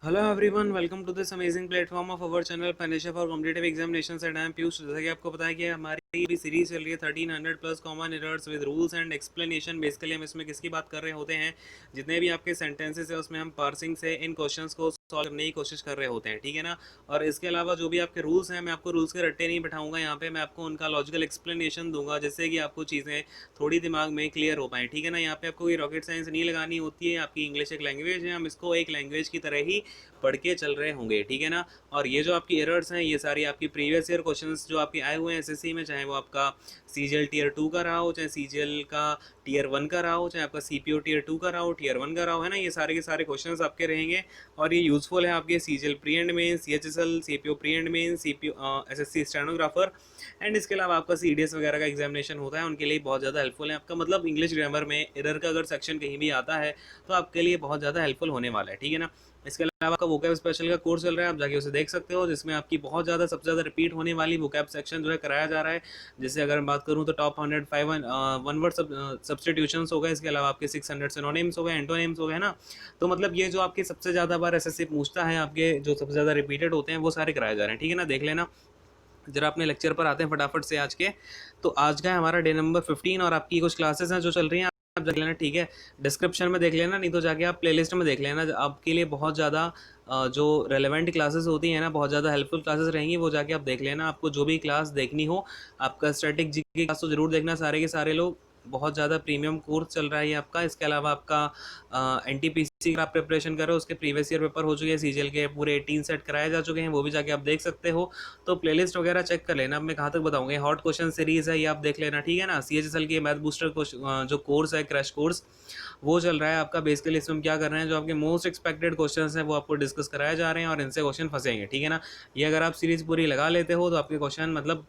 Hello everyone, welcome to this amazing platform of our channel financial for competitive examinations and I am Piyush. जैसा कि आपको पता है कि हमारी भी सीरीज चल रही है 1300 plus common errors with rules and explanation. Basically हम इसमें किसकी बात कर रहे होते हैं, जितने भी आपके सेंटेंसेस है उसमें हम पार्सिंग से इन क्वेश्चंस को सॉल्व करने की कोशिश कर रहे होते हैं, ठीक है ना। और इसके अलावा जो भी आपके रूल्स हैं, मैं आपको रूल्स के रट्टे नहीं बैठाऊंगा यहाँ पे, मैं आपको उनका लॉजिकल एक्सप्लेनेशन दूंगा जिससे कि आपको चीज़ें थोड़ी दिमाग में क्लियर हो पाएँ, ठीक है ना। यहाँ पे आपको कोई रॉकेट साइंस नहीं लगानी होती है। आपकी इंग्लिश एक लैंग्वेज है, हम इसको एक लैंग्वेज की तरह ही पढ़ के चल रहे होंगे, ठीक है ना। और ये जो आपकी एरर्स हैं ये सारी आपकी प्रीवियस ईयर क्वेश्चंस जो आपके आए हुए हैं एसएससी में, चाहे वो आपका सीजीएल टीयर 2 का रहा हो, चाहे सीजीएल का टीयर 1 का रहा हो, चाहे आपका सीपीओ टीयर 2 का रहा हो, टीयर 1 का रहा हो, है ना। ये सारे के सारे क्वेश्चंस आपके रहेंगे और ये यूजफुल है आपके CGL pre and main, CHSL, CPO pre and main, CPO SSC stenographer and इसके अलावा आपका सीडीएस वगैरह का एग्जामिनेशन होता है, उनके लिए बहुत ज़्यादा हेल्पफुल है। आपका मतलब इंग्लिश ग्रामर में एरर का अगर सेक्शन कहीं भी आता है तो आपके लिए बहुत ज़्यादा हेल्पफुल होने वाला है, ठीक है ना। इसके अलावा आपका वोकैब स्पेशल का कोर्स चल रहा है, आप जाके उसे देख सकते हो, जिसमें आपकी बहुत ज़्यादा सबसे ज़्यादा रिपीट होने वाली वोकैब सेक्शन जो है कराया जा रहा है। जैसे अगर मैं बात करूँ तो टॉप 105 वन वर्ड सब्सटीट्यूशंस हो गए, इसके अलावा आपके 600 सिनोनिम्स हो गए, एंटोनिम्स हो गए, है ना। तो मतलब ये जो आपके सबसे ज़्यादा बार एसएससी पूछता है, आपके जो सबसे ज़्यादा रिपीटेड होते हैं वो सारे कराए जा रहे हैं, ठीक है ना। देख लेना जरा अपने लेक्चर पर आते हैं फटाफट से आज के। तो आज का है हमारा डे नंबर 15 और आपकी कुछ क्लासेस हैं जो चल रही हैं, आप देख लेना, ठीक है। डिस्क्रिप्शन में देख लेना, नहीं तो जाके आप प्लेलिस्ट में देख लेना। आपके लिए बहुत ज़्यादा जो रेलेवेंट क्लासेस होती हैं ना, बहुत ज़्यादा हेल्पफुल क्लासेस रहेंगी, वो जाके आप देख लेना। आपको जो भी क्लास देखनी हो, आपका स्टैटिक जी की क्लास तो ज़रूर देखना सारे के सारे लोग, बहुत ज़्यादा प्रीमियम कोर्स चल रहा है ये आपका। इसके अलावा आपका एनटीपीसी का आप प्रिपरेशन कर रहे हो, उसके प्रीवियस ईयर पेपर हो चुके हैं, सीजीएल के पूरे 18 सेट कराए जा चुके हैं, वो भी जाके आप देख सकते हो। तो प्लेलिस्ट वगैरह चेक कर लेना। अब मैं कहाँ तक बताऊंगा, हॉट क्वेश्चन सीरीज है, ये आप देख लेना, ठीक है ना। सीएचएसएल की मैथ बूस्टर जो कोर्स है, क्रैश कोर्स, वो चल रहा है आपका। बेसिकली इसमें हम क्या कर रहे हैं, जो आपके मोस्ट एक्सपेक्टेड क्वेश्चन हैं वो आपको डिस्कस कराए जा रहे हैं और इनसे क्वेश्चन फंसेंगे, ठीक है ना। ये अगर आप सीरीज पूरी लगा लेते हो तो आपके क्वेश्चन मतलब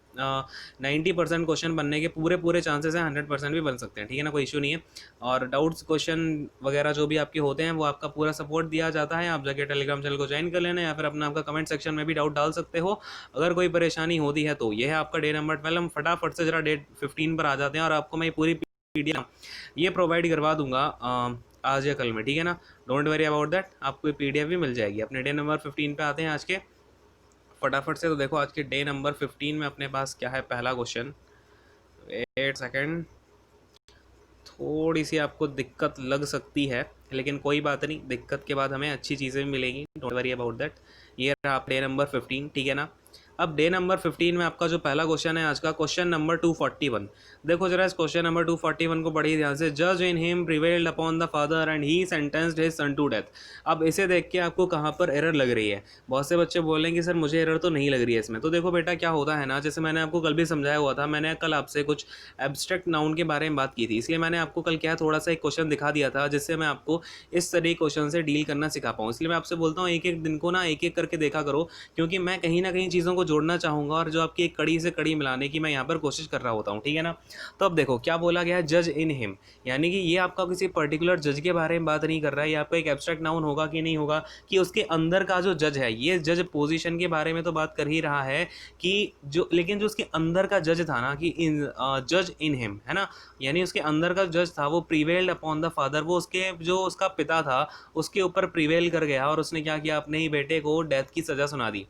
90% क्वेश्चन बनने के पूरे पूरे चांसेस हैं, 100% भी बन सकते हैं, ठीक है ना, कोई इशू नहीं है। और डाउट्स क्वेश्चन वगैरह जो भी आपके होते हैं वो आपका पूरा सपोर्ट दिया जाता है। आप जाके टेलीग्राम चैनल को ज्वाइन कर लेना या फिर अपना आपका कमेंट सेक्शन में भी डाउट डाल सकते हो अगर कोई परेशानी होती है तो। ये है आपका डे नंबर 12। हम फटाफट से जरा डे 15 पर आ जाते हैं और आपको मैं पूरी पीडीएफ ये प्रोवाइड करवा दूंगा आज या कल में, ठीक है ना। डोंट वरी अबाउट दैट, आपको पीडीएफ भी मिल जाएगी। अपने डे नंबर 15 पे आते हैं आज के फटाफट से। तो देखो आज के डे नंबर 15 में अपने पास क्या है, पहला क्वेश्चन। 8 सेकेंड, थोड़ी सी आपको दिक्कत लग सकती है लेकिन कोई बात नहीं, दिक्कत के बाद हमें अच्छी चीज़ें भी मिलेंगी, डोंट वरी अबाउट दैट। ये रहा आप डे नंबर 15, ठीक है ना। अब डे नंबर 15 में आपका जो पहला क्वेश्चन है आज का, क्वेश्चन नंबर 241। देखो जरा इस क्वेश्चन नंबर 241 को बड़ी ध्यान से। जज in him prevailed upon the father and he sentenced his son to death. अब इसे देख के आपको कहाँ पर एरर लग रही है। बहुत से बच्चे बोलेंगे सर मुझे एरर तो नहीं लग रही है इसमें। तो देखो बेटा क्या होता है ना, जैसे मैंने आपको कल भी समझाया हुआ था, मैंने कल आपसे कुछ एब्स्ट्रैक्ट नाउन के बारे में बात की थी, इसलिए मैंने आपको कल क्या थोड़ा सा एक क्वेश्चन दिखा दिया था जिससे मैं आपको इस तरह क्वेश्चन से डील करना सिखा पाऊँ। इसलिए मैं आपसे बोलता हूँ एक एक दिन को ना एक एक करके देखा करो, क्योंकि मैं कहीं ना कहीं चीज़ों को जोड़ना चाहूँगा और जो आपकी एक कड़ी से कड़ी मिलाने की मैं यहाँ पर कोशिश कर रहा होता हूँ, ठीक है ना। तो अब देखो क्या बोला गया है, जज इन हिम, यानी कि ये आपका किसी पर्टिकुलर जज के बारे में बात नहीं कर रहा है। ये आपका एक एब्स्ट्रैक्ट नाउन होगा कि नहीं होगा, कि उसके अंदर का जो जज है, ये जज पोजीशन के बारे में तो बात कर ही रहा है कि जो, लेकिन जो उसके अंदर का जज था ना, कि इन जज इन हिम, है ना, यानी उसके अंदर का जज था वो प्रीवेल्ड अपॉन द फादर, वो उसके जो उसका पिता था उसके ऊपर प्रीवेल कर गया और उसने क्या किया, अपने ही बेटे को डेथ की सज़ा सुना दी।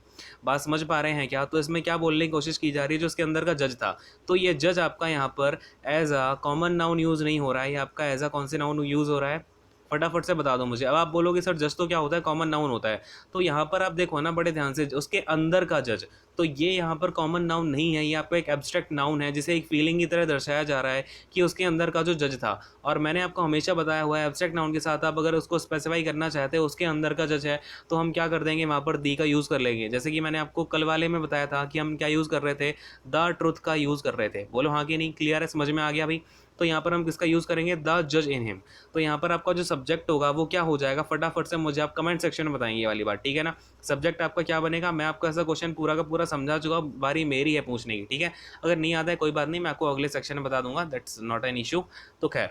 बात समझ पा रहे हैं क्या। तो इसमें क्या बोलने की कोशिश की जा रही है, जो उसके अंदर का जज था, तो ये जज आपका यहाँ पर as a common noun use नहीं हो रहा है, ये आपका एज अ कौन से नाउन यूज़ हो रहा है, फटाफट से बता दो मुझे। अब आप बोलोगे सर जज तो क्या होता है, कॉमन नाउन होता है। तो यहाँ पर आप देखो ना बड़े ध्यान से, उसके अंदर का जज, तो ये यहाँ पर कॉमन नाउन नहीं है, ये आपका एक एब्स्ट्रैक्ट नाउन है जिसे एक फीलिंग की तरह दर्शाया जा रहा है कि उसके अंदर का जो जज था। और मैंने आपको हमेशा बताया हुआ है एब्स्ट्रैक्ट नाउन के साथ आप अगर उसको स्पेसिफाई करना चाहते हो उसके अंदर का जज है, तो हम क्या कर देंगे, वहाँ पर दी का यूज़ कर लेंगे। जैसे कि मैंने आपको कल वाले में बताया था कि हम क्या यूज़ कर रहे थे, द ट्रुथ का यूज़ कर रहे थे। बोलो हाँ कि नहीं, क्लियर है, समझ में आ गया भाई। तो यहाँ पर हम किसका यूज़ करेंगे, द जज इन हिम। तो यहाँ पर आपका जो सब्जेक्ट होगा वो क्या हो जाएगा, फटाफट से मुझे आप कमेंट सेक्शन में बताएंगे ये वाली बात, ठीक है ना। सब्जेक्ट आपका क्या बनेगा, मैं आपको ऐसा क्वेश्चन पूरा का पूरा समझा चुका हूँ, बारी मेरी है पूछने की, ठीक है। अगर नहीं आता है कोई बात नहीं, मैं आपको अगले सेक्शन में बता दूंगा, दैट्स नॉट एन इशू। तो खैर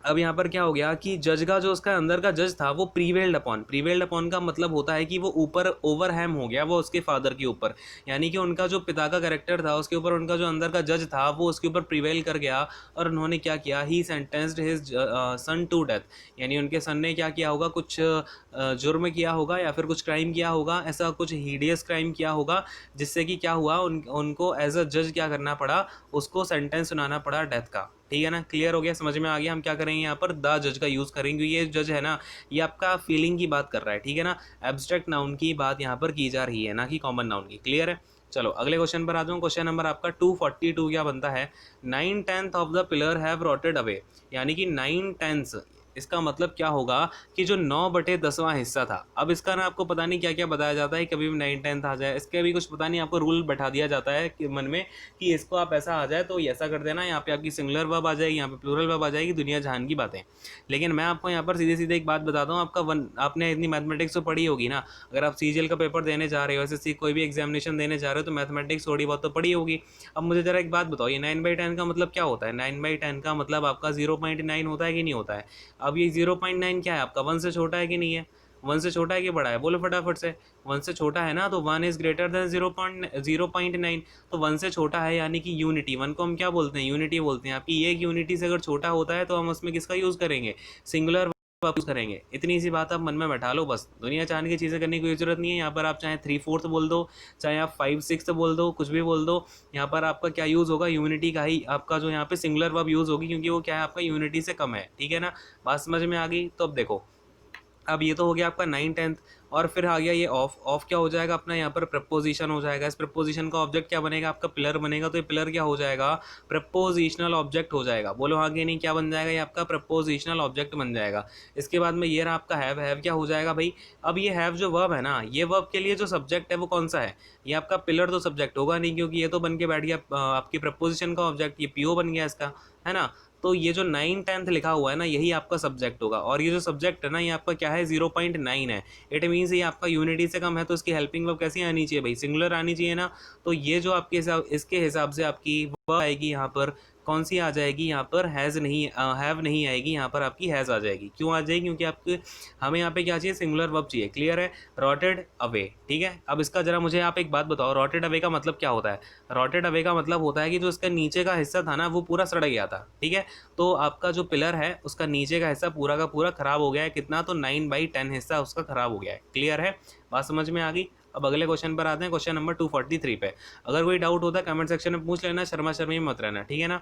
अब यहाँ पर क्या हो गया कि जज का जो उसका अंदर का जज था वो प्रीवेल्ड अपॉन का मतलब होता है कि वो ऊपर ओवरहैम हो गया वो उसके फादर के ऊपर, यानी कि उनका जो पिता का कैरेक्टर था उसके ऊपर उनका जो अंदर का जज था वो उसके ऊपर प्रिवेल कर गया, और उन्होंने क्या किया, he sentenced his son to death, यानी उनके सन ने क्या किया होगा, कुछ जुर्म किया होगा या फिर कुछ क्राइम किया होगा, ऐसा कुछ हीडियस क्राइम किया होगा, जिससे कि क्या हुआ, उनको एज अ जज क्या करना पड़ा, उसको सेंटेंस सुनाना पड़ा डेथ का। ठीक है ना, क्लियर हो गया, समझ में आ गया। हम क्या करेंगे यहाँ पर द जज का यूज़ करेंगे, ये जज है ना ये आपका फीलिंग की बात कर रहा है, ठीक है ना, एब्स्ट्रैक्ट नाउन की बात यहाँ पर की जा रही है, ना कि कॉमन नाउन की। क्लियर है, चलो अगले क्वेश्चन पर आ जाऊँ। क्वेश्चन नंबर आपका 242 क्या बनता है, 9/10 of the pillar have rotted away, यानी कि 9/10 इसका मतलब क्या होगा कि जो 9/10वां हिस्सा था, अब इसका ना आपको पता नहीं क्या क्या बताया जाता है, कभी भी 9/10 आ जाए, इसके भी कुछ पता नहीं, आपको रूल बैठा दिया जाता है कि मन में कि इसको आप ऐसा आ जाए तो ऐसा कर देना, यहाँ पे आपकी सिंगुलर वर्ब आ जाएगी, यहाँ पे प्लूरल वर्ब आ जाएगी, दुनिया जहान की बातें। लेकिन मैं आपको यहाँ पर सीधे सीधे एक बात बताता हूँ, आपका आपने इतनी मैथमेटिक्स तो पढ़ी होगी ना, अगर आप सीजीएल का पेपर देने जा रहे हो, एसएससी कोई भी एग्जामिनेशन देने जा रहे हो, तो मैथमेटिक्स थोड़ी बहुत तो पढ़ी होगी। अब मुझे जरा एक बात बताओ, ये 9/10 का मतलब क्या होता है, 9/10 का मतलब आपका 0.9 होता है कि नहीं होता है। अब ये 0.9 क्या है आपका, 1 से छोटा है कि नहीं है, 1 से छोटा है कि बड़ा है, बोलो फटाफट से। 1 से छोटा है ना, तो 1 इज ग्रेटर देन 0.9, तो 1 से छोटा है यानी कि यूनिटी, 1 को हम क्या बोलते हैं, यूनिटी बोलते हैं। आपकी एक यूनिटी से अगर छोटा होता है तो हम उसमें किसका यूज़ करेंगे, सिंगुलर यूज़ करेंगे। इतनी सी बात आप मन में बैठा लो, बस दुनिया चांद की चीज़ें करने की कोई ज़रूरत नहीं है। यहाँ पर आप चाहे 3/4 बोल दो, चाहे आप 5/6 बोल दो, कुछ भी बोल दो, यहाँ पर आपका क्या यूज़ होगा, यूनिटी का ही आपका जो यहाँ पे सिंगुलर वर्ब यूज़ होगी, क्योंकि वो क्या है आपका यूनिटी से कम है। ठीक है ना, बात समझ में आ गई। तो अब देखो, अब ये तो हो गया आपका 9/10, और फिर आ गया ये ऑफ। ऑफ क्या हो जाएगा अपना, यहाँ पर प्रपोजिशन हो जाएगा। इस प्रपोजिशन का ऑब्जेक्ट क्या बनेगा, आपका पिलर बनेगा, तो ये पिलर क्या हो जाएगा, प्रपोजिशनल ऑब्जेक्ट हो जाएगा। बोलो हाँ कि नहीं, क्या बन जाएगा, ये आपका प्रपोजिशनल ऑब्जेक्ट बन जाएगा। इसके बाद में ये रहा आपका हैव क्या हो जाएगा भाई, अब ये हैव जो वर्ब है ना, ये वर्ब के लिए जो सब्जेक्ट है वो कौन सा है, ये आपका पिलर तो सब्जेक्ट होगा नहीं, क्योंकि ये तो बन के बैठ गया आपकी प्रपोजिशन का ऑब्जेक्ट, ये पीओ बन गया इसका, है ना। तो ये जो 9/10 लिखा हुआ है ना, यही आपका सब्जेक्ट होगा, और ये जो सब्जेक्ट है ना, ये आपका क्या है, 0.9 है। इट मीन्स ये आपका यूनिटी से कम है, तो इसकी हेल्पिंग वर्ब कैसी आनी चाहिए भाई, सिंगुलर आनी चाहिए ना। तो ये जो आपके हिसाब, इसके हिसाब से आपकी वर्ब आएगी यहाँ पर, कौन सी आ जाएगी, यहाँ पर हैज़ नहीं, हैव नहीं आएगी, यहाँ पर आपकी हैज़ आ जाएगी। क्यों आ जाएगी, क्योंकि आपके हमें यहाँ पे क्या चाहिए, सिंगुलर वर्ब चाहिए। क्लियर है, रॉटेड अवे। ठीक है, अब इसका जरा मुझे आप एक बात बताओ, रॉटेड अवे का मतलब क्या होता है। रॉटेड अवे का मतलब होता है कि जो इसका नीचे का हिस्सा था ना वो पूरा सड़ गया था। ठीक है, तो आपका जो पिलर है उसका नीचे का हिस्सा पूरा का पूरा खराब हो गया है, कितना, तो 9/10 हिस्सा उसका खराब हो गया है। क्लियर है, बात समझ में आ गई। अब अगले क्वेश्चन पर आते हैं, क्वेश्चन नंबर 243 पे। अगर कोई डाउट होता है कमेंट सेक्शन में पूछ लेना, शर्मा शर्मी मत रहना, ठीक है ना।